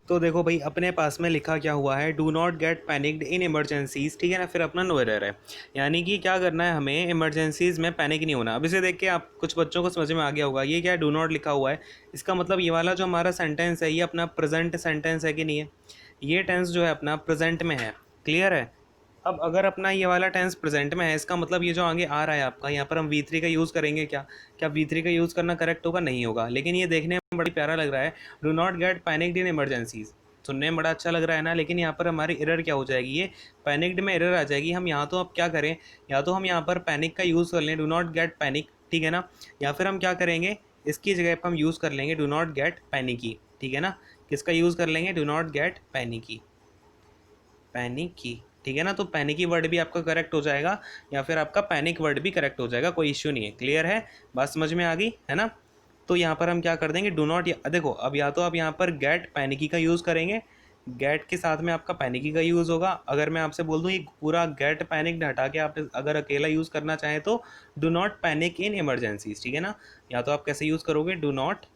तो देखो भाई, अपने पास में लिखा क्या हुआ है, do not gate panicked in emergencies, ठीक है ना, फिर अपना नो एरर है। यानी कि क्या करना है हमें, इमरजेंसीज में पैनिक नहीं होना। अब इसे देख के आप कुछ बच्चों को समझ में आ गया होगा, ये क्या डू नॉट लिखा हुआ है, इसका मतलब ये वाला जो हमारा सेंटेंस है ये अपना प्रेजेंट सेंटेंस है कि नहीं है, ये टेंस जो है अपना प्रेजेंट में है। क्लियर है। अब अगर अपना ये वाला टेंस प्रेजेंट में है, इसका मतलब ये जो आगे आ रहा है आपका, यहाँ पर हम V3 का यूज़ करेंगे, क्या क्या V3 का यूज़ करना करेक्ट होगा, नहीं होगा। लेकिन ये देखने में बड़ी प्यारा लग रहा है, do not gate panicked in emergencies, सुनने में बड़ा अच्छा लग रहा है ना। लेकिन यहाँ पर हमारी एरर क्या हो जाएगी, ये पैनिक्ड में एरर आ जाएगी। हम यहाँ तो अब क्या करें, या तो हम यहाँ पर पैनिक का यूज़ कर लें, डू नॉट गेट पैनिक, ठीक है ना, या फिर हम क्या करेंगे, इसकी जगह पर हम यूज़ कर लेंगे डू नॉट गेट पैनिकी, ठीक है ना। किसका यूज़ कर लेंगे, do not get panicky, panicky, ठीक है ना। तो पैनिकी वर्ड भी आपका करेक्ट हो जाएगा, या फिर आपका पैनिक वर्ड भी करेक्ट हो जाएगा, कोई इश्यू नहीं है। क्लियर है, बात समझ में आ गई है ना। तो यहाँ पर हम क्या कर देंगे, डू नॉट, देखो अब या तो आप यहाँ पर गेट पैनिकी का यूज़ करेंगे, गेट के साथ में आपका पैनिकी का यूज़ होगा। अगर मैं आपसे बोल दूँ ये पूरा गेट पैनिक हटा के आप अगर अकेला यूज़ करना चाहें तो do not panic in emergencies, ठीक है ना। या तो आप कैसे यूज़ करोगे, do not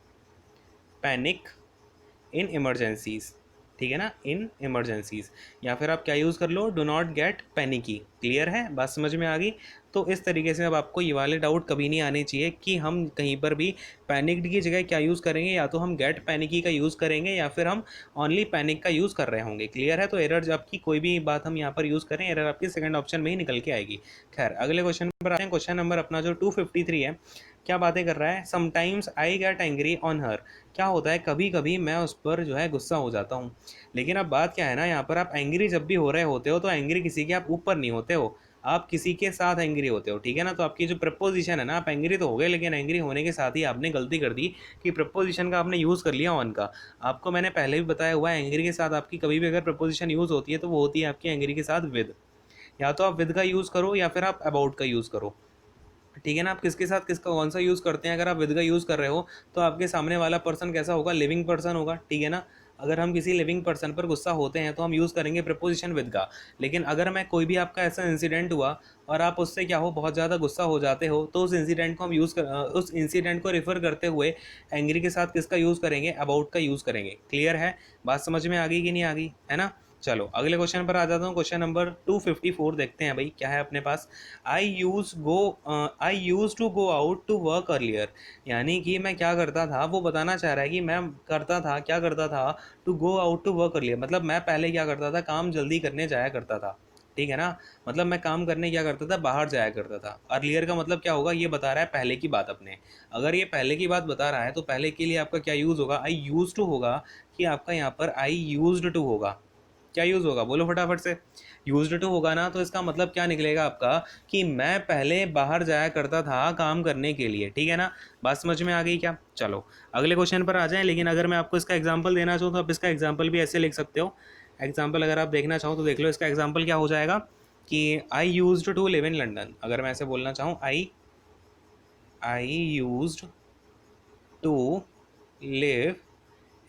panic in emergencies, ठीक है ना, इन इमरजेंसीज। या फिर आप क्या यूज़ कर लो, do not get panicky. Clear है, बात समझ में आ गई। तो इस तरीके से अब आपको ये वाले डाउट कभी नहीं आने चाहिए कि हम कहीं पर भी पैनिक्ड की जगह क्या यूज़ करेंगे, या तो हम गेट पैनिकी का यूज़ करेंगे या फिर हम ओनली पैनिक का यूज़ कर रहे होंगे। क्लियर है। तो एरर आपकी कोई भी बात हम यहाँ पर यूज़ करें, एरर आपकी सेकंड ऑप्शन में ही निकल के आएगी। खैर अगले क्वेश्चन पर आते हैं, क्वेश्चन नंबर अपना जो 253 है, क्या बातें कर रहा है, sometimes I get angry on her, क्या होता है कभी कभी मैं उस पर जो है गुस्सा हो जाता हूँ। लेकिन अब बात क्या है ना, यहाँ पर आप एंग्री जब भी हो रहे होते हो तो एंग्री किसी के आप ऊपर नहीं होते हो, आप किसी के साथ एंग्री होते हो, ठीक है ना। तो आपकी जो प्रपोजिशन है ना, आप एंग्री तो हो गए, लेकिन एंग्री होने के साथ ही आपने गलती कर दी कि प्रपोजिशन का आपने यूज़ कर लिया ऑन का। आपको मैंने पहले भी बताया हुआ है, एंग्री के साथ आपकी कभी भी अगर प्रपोजिशन यूज़ होती है तो वो होती है आपकी एंग्री के साथ विद। या तो आप विद का यूज़ करो या फिर आप अबाउट का यूज़ करो, ठीक है ना। आप किसके साथ किसका कौन सा यूज़ करते हैं, अगर आप विद का यूज़ कर रहे हो तो आपके सामने वाला पर्सन कैसा होगा, लिविंग पर्सन होगा, ठीक है ना। अगर हम किसी लिविंग पर्सन पर गुस्सा होते हैं तो हम यूज़ करेंगे प्रिपोजिशन विद का। लेकिन अगर मैं कोई भी आपका ऐसा इंसिडेंट हुआ और आप उससे क्या हो बहुत ज़्यादा गुस्सा हो जाते हो, तो उस इंसिडेंट को हम उस इंसिडेंट को रिफ़र करते हुए एंग्री के साथ किसका यूज़ करेंगे, अबाउट का यूज़ करेंगे। क्लियर है? बात समझ में आ गई कि नहीं आ गई, है ना? चलो अगले क्वेश्चन पर आ जाता हूँ। क्वेश्चन नंबर 254 देखते हैं भाई, क्या है अपने पास। I use to go out to work earlier, यानी कि मैं क्या करता था, वो बताना चाह रहा है कि मैं करता था, क्या करता था, to go out to work earlier, मतलब मैं पहले क्या करता था, काम जल्दी करने जाया करता था। ठीक है ना? मतलब मैं काम करने क्या करता था, बाहर जाया करता था। अर्लियर का मतलब क्या होगा, ये बता रहा है पहले की बात अपने। अगर ये पहले की बात बता रहा है तो पहले के लिए आपका क्या यूज़ होगा, आई यूज टू होगा, कि आपका यहाँ पर आई यूज्ड टू होगा। क्या यूज़ होगा, बोलो फटाफट से। यूज्ड टू होगा ना, तो इसका मतलब क्या निकलेगा आपका, कि मैं पहले बाहर जाया करता था काम करने के लिए। ठीक है ना? बात समझ में आ गई क्या? चलो अगले क्वेश्चन पर आ जाएं। लेकिन अगर मैं आपको इसका एग्जांपल देना चाहूँ तो आप इसका एग्जांपल भी ऐसे लिख सकते हो। एग्जांपल अगर आप देखना चाहो तो देख लो, इसका एग्जांपल क्या हो जाएगा कि I used to live in London. अगर मैं ऐसे बोलना चाहूँ, I used to live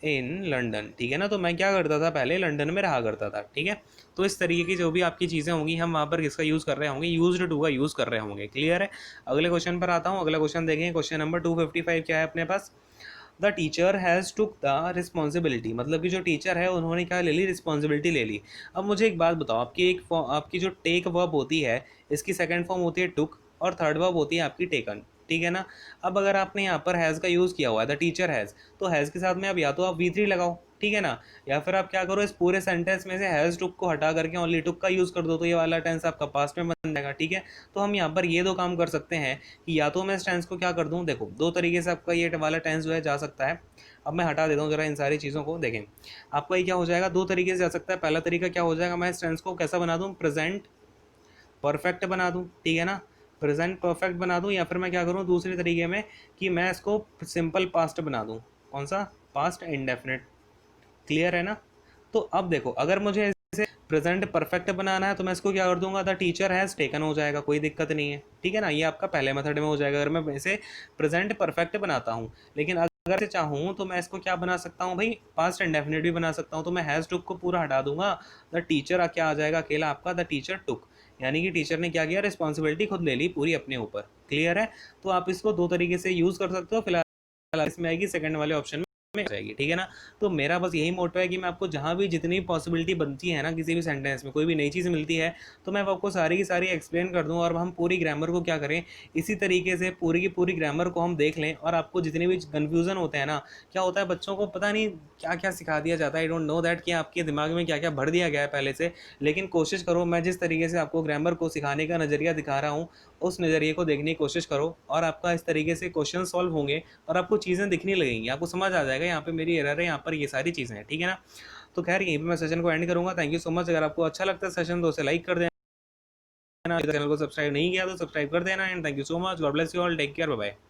in London. ठीक है ना? तो मैं क्या करता था, पहले लंदन में रहा करता था। ठीक है? तो इस तरीके की जो भी आपकी चीज़ें होंगी, हम वहाँ पर किसका यूज़ कर रहे होंगे, यूज्ड टू का यूज़ कर रहे होंगे। क्लियर है? अगले क्वेश्चन पर आता हूँ। अगला क्वेश्चन देखें, क्वेश्चन नंबर 255 क्या है अपने पास। The teacher has took the responsibility, मतलब कि जो टीचर है उन्होंने क्या ले ली, रिस्पॉन्सिबिलिटी ले ली। अब मुझे एक बात बताओ, आपकी जो टेक वर्ब होती है, इसकी सेकंड फॉर्म होती है टुक, और थर्ड वर्ब होती है आपकी टेकन। ठीक है ना? अब अगर आपने यहाँ पर हैज़ का यूज़ किया हुआ है, द टीचर हैज़, तो हैज़ के साथ में अब या तो आप V3 लगाओ, ठीक है ना, या फिर आप क्या करो, इस पूरे सेंटेंस में से हैज़ टुक को हटा करके ओनली टुक का यूज़ कर दो, तो ये वाला टेंस आपका पास्ट में बन जाएगा। ठीक है? तो हम यहाँ पर ये दो काम कर सकते हैं कि या तो मैं इस टेंस को क्या कर दूँ, देखो दो तरीके से आपका ये वाला टेंस जो है जा सकता है। अब मैं हटा देता हूँ जरा इन सारी चीज़ों को। देखें आपका ये क्या हो जाएगा, दो तरीके से जा सकता है। पहला तरीका क्या हो जाएगा, मैं इस टेंस को कैसा बना दूँ, प्रेजेंट परफेक्ट बना दूँ। ठीक है ना? प्रेजेंट परफेक्ट बना दूँ, या फिर मैं क्या करूँ दूसरे तरीके में, कि मैं इसको सिंपल पास्ट बना दूँ। कौन सा? Past indefinite. क्लियर है ना? तो अब देखो, अगर मुझे इसे प्रेजेंट परफेक्ट बनाना है तो मैं इसको क्या कर दूंगा, द टीचर हैज़ टेकन हो जाएगा, कोई दिक्कत नहीं है। ठीक है ना? ये आपका पहले मेथड में हो जाएगा, अगर मैं इसे प्रेजेंट परफेक्ट बनाता हूँ। लेकिन अगर से चाहूँ तो मैं इसको क्या बना सकता हूँ भाई, पास्ट इंडेफिनिट भी बना सकता हूँ। तो मैं हैज़ टुक को पूरा हटा दूंगा, द टीचर क्या आ जाएगा अकेला आपका, द टीचर टुक, यानी कि टीचर ने क्या किया, रिस्पॉन्सिबिलिटी खुद ले ली पूरी अपने ऊपर। क्लियर है? तो आप इसको दो तरीके से यूज़ कर सकते हो। फिलहाल इसमें आएगी सेकंड वाले ऑप्शन में जाएगी। ठीक है ना? तो मेरा बस यही मोटो है कि मैं आपको जहाँ भी जितनी पॉसिबिलिटी बनती है ना, किसी भी सेंटेंस में कोई भी नई चीज़ मिलती है, तो मैं आपको सारी की सारी एक्सप्लेन कर दूँ, और हम पूरी ग्रामर को क्या करें, इसी तरीके से पूरी की पूरी ग्रामर को हम देख लें। और आपको जितने भी कन्फ्यूज़न होते हैं ना, क्या होता है बच्चों को पता नहीं क्या क्या सिखा दिया जाता है, आई डोंट नो दैट, कि आपके दिमाग में क्या क्या भर दिया गया है पहले से। लेकिन कोशिश करो, मैं जिस तरीके से आपको ग्रामर को सिखाने का नज़रिया दिखा रहा हूँ, उस नज़रिए को देखने की कोशिश करो, और आपका इस तरीके से क्वेश्चन सॉल्व होंगे, और आपको चीज़ें दिखनी लगेंगी, आपको समझ आ जाएगा यहाँ पे मेरी एरर है, यहाँ पर ये सारी चीज़ें हैं। ठीक है ना? तो खैर यहीं पे मैं सेशन को एंड करूँगा। Thank you so much. अगर आपको अच्छा लगता है सेशन तो उसे लाइक कर देना, चैनल को सब्सक्राइब नहीं किया तो सब्सक्राइब कर देना। And thank you so much. God bless you all. Take care. Bye bye.